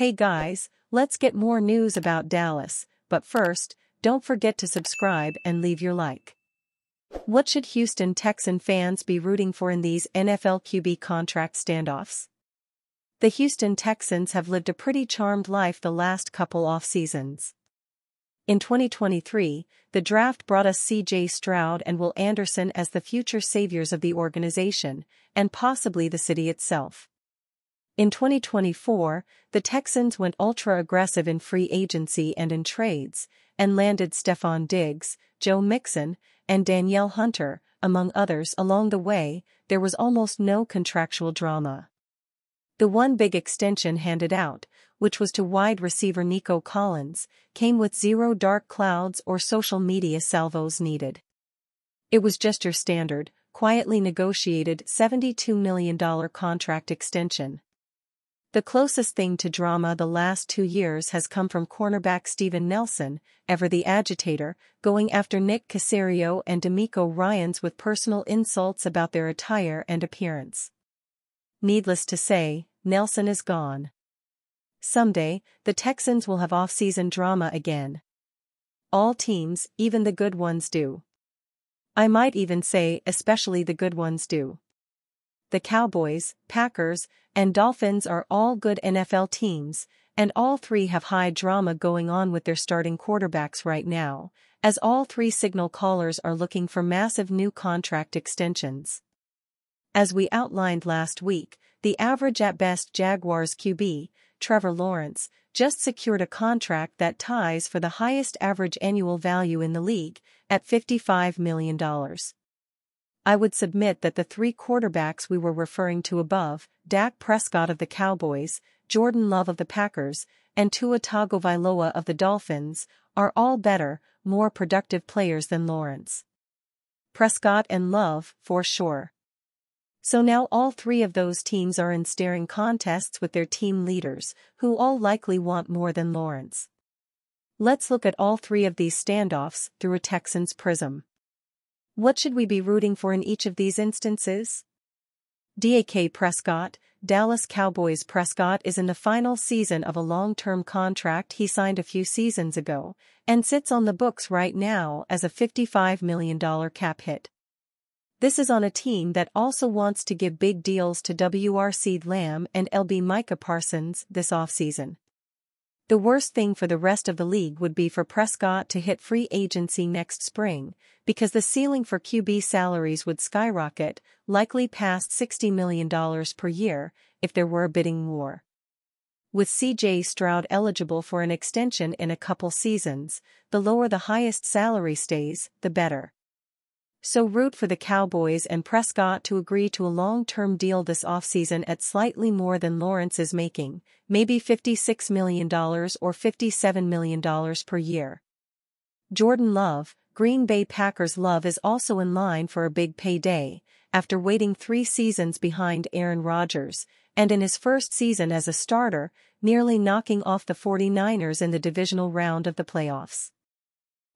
Hey guys, let's get more news about Dallas, but first, don't forget to subscribe and leave your like. What should Houston Texan fans be rooting for in these NFL QB contract standoffs? The Houston Texans have lived a pretty charmed life the last couple off seasons. In 2023, the draft brought us C.J. Stroud and Will Anderson as the future saviors of the organization, and possibly the city itself. In 2024, the Texans went ultra-aggressive in free agency and in trades, and landed Stefon Diggs, Joe Mixon, and Danielle Hunter, among others. Along the way, there was almost no contractual drama. The one big extension handed out, which was to wide receiver Nico Collins, came with zero dark clouds or social media salvos needed. It was just your standard, quietly negotiated $72 million contract extension. The closest thing to drama the last 2 years has come from cornerback Steven Nelson, ever the agitator, going after Nick Caserio and D'Amico Ryans with personal insults about their attire and appearance. Needless to say, Nelson is gone. Someday, the Texans will have off-season drama again. All teams, even the good ones do. I might even say especially the good ones do. The Cowboys, Packers, and Dolphins are all good NFL teams, and all three have high drama going on with their starting quarterbacks right now, as all three signal callers are looking for massive new contract extensions. As we outlined last week, the average at best Jaguars QB, Trevor Lawrence, just secured a contract that ties for the highest average annual value in the league, at $55 million. I would submit that the three quarterbacks we were referring to above, Dak Prescott of the Cowboys, Jordan Love of the Packers, and Tua Tagovailoa of the Dolphins, are all better, more productive players than Lawrence. Prescott and Love, for sure. So now all three of those teams are in staring contests with their team leaders, who all likely want more than Lawrence. Let's look at all three of these standoffs through a Texans prism. What should we be rooting for in each of these instances? Dak Prescott, Dallas Cowboys. Prescott is in the final season of a long-term contract he signed a few seasons ago, and sits on the books right now as a $55 million cap hit. This is on a team that also wants to give big deals to CeeDee Lamb and Micah Parsons this offseason. The worst thing for the rest of the league would be for Prescott to hit free agency next spring, because the ceiling for QB salaries would skyrocket, likely past $60 million per year, if there were a bidding war. With C.J. Stroud eligible for an extension in a couple seasons, the lower the highest salary stays, the better. So root for the Cowboys and Prescott to agree to a long-term deal this offseason at slightly more than Lawrence is making, maybe $56 million or $57 million per year. Jordan Love, Green Bay Packers. Love is also in line for a big payday, after waiting 3 seasons behind Aaron Rodgers, and in his first season as a starter, nearly knocking off the 49ers in the divisional round of the playoffs.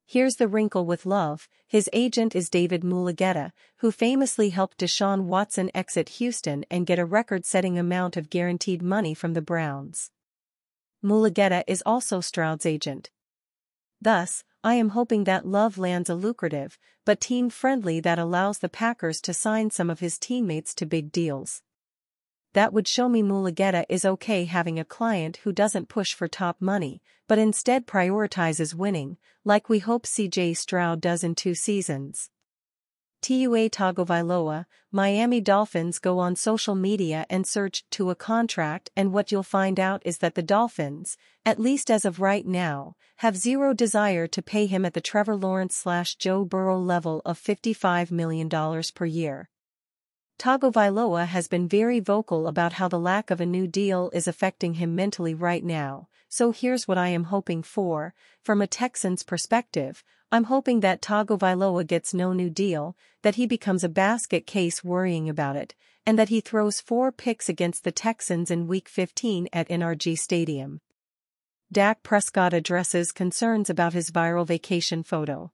Here's the wrinkle with Love: his agent is David Mulugheta, who famously helped Deshaun Watson exit Houston and get a record-setting amount of guaranteed money from the Browns. Mulugheta is also Stroud's agent. Thus, I am hoping that Love lands a lucrative, but team-friendly that allows the Packers to sign some of his teammates to big deals. That would show me Mulugheta is okay having a client who doesn't push for top money, but instead prioritizes winning, like we hope C.J. Stroud does in 2 seasons. Tua Tagovailoa, Miami Dolphins. Go on social media and search Tua contract, and what you'll find out is that the Dolphins, at least as of right now, have zero desire to pay him at the Trevor Lawrence/Joe Burrow level of $55 million per year. Tagovailoa has been very vocal about how the lack of a new deal is affecting him mentally right now, so here's what I am hoping for. From a Texans perspective, I'm hoping that Tagovailoa gets no new deal, that he becomes a basket case worrying about it, and that he throws 4 picks against the Texans in Week 15 at NRG Stadium. Dak Prescott addresses concerns about his viral vacation photo.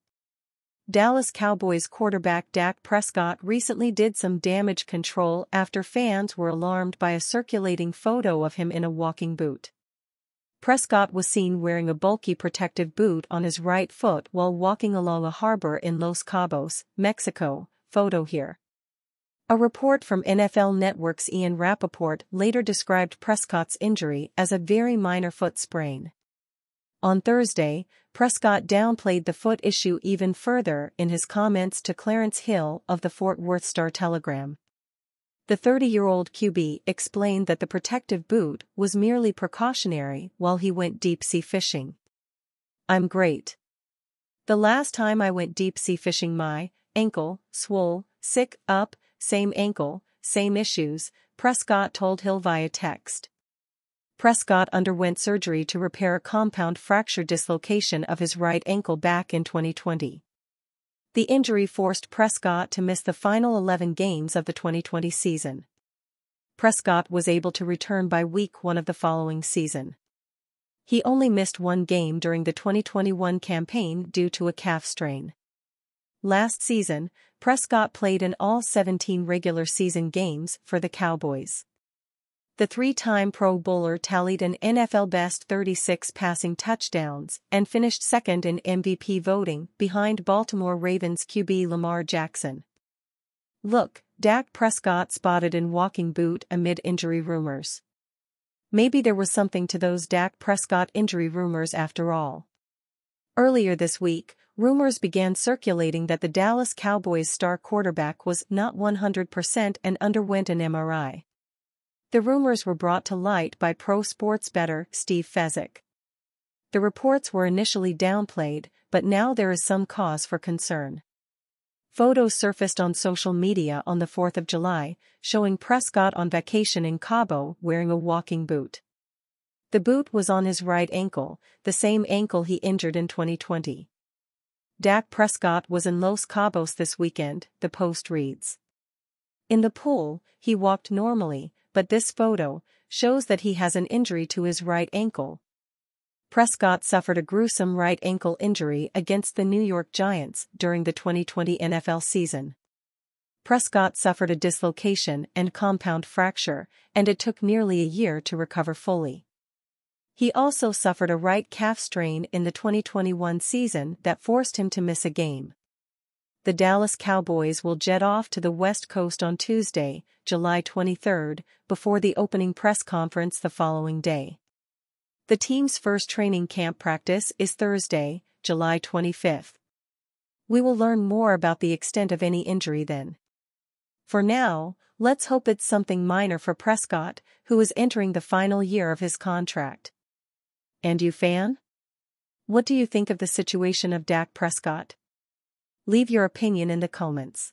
Dallas Cowboys quarterback Dak Prescott recently did some damage control after fans were alarmed by a circulating photo of him in a walking boot. Prescott was seen wearing a bulky protective boot on his right foot while walking along a harbor in Los Cabos, Mexico. Photo here. A report from NFL Network's Ian Rappaport later described Prescott's injury as a very minor foot sprain. On Thursday, Prescott downplayed the foot issue even further in his comments to Clarence Hill of the Fort Worth Star-Telegram. The 30-year-old QB explained that the protective boot was merely precautionary while he went deep-sea fishing. "I'm great. The last time I went deep-sea fishing my ankle swole, sick up, same ankle, same issues," Prescott told Hill via text. Prescott underwent surgery to repair a compound fracture dislocation of his right ankle back in 2020. The injury forced Prescott to miss the final 11 games of the 2020 season. Prescott was able to return by week 1 of the following season. He only missed one game during the 2021 campaign due to a calf strain. Last season, Prescott played in all 17 regular season games for the Cowboys. The three-time Pro Bowler tallied an NFL best 36 passing touchdowns and finished second in MVP voting behind Baltimore Ravens QB Lamar Jackson. Look, Dak Prescott spotted in walking boot amid injury rumors. Maybe there was something to those Dak Prescott injury rumors after all. Earlier this week, rumors began circulating that the Dallas Cowboys star quarterback was not 100% and underwent an MRI. The rumors were brought to light by pro sports bettor Steve Fezzik. The reports were initially downplayed, but now there is some cause for concern. Photos surfaced on social media on the 4th of July, showing Prescott on vacation in Cabo wearing a walking boot. The boot was on his right ankle, the same ankle he injured in 2020. Dak Prescott was in Los Cabos this weekend, the Post reads. In the pool, he walked normally, but this photo shows that he has an injury to his right ankle. Prescott suffered a gruesome right ankle injury against the New York Giants during the 2020 NFL season. Prescott suffered a dislocation and compound fracture, and it took nearly a year to recover fully. He also suffered a right calf strain in the 2021 season that forced him to miss a game. The Dallas Cowboys will jet off to the West Coast on Tuesday, July 23, before the opening press conference the following day. The team's first training camp practice is Thursday, July 25. We will learn more about the extent of any injury then. For now, let's hope it's something minor for Prescott, who is entering the final year of his contract. And you, fan? What do you think of the situation of Dak Prescott? Leave your opinion in the comments.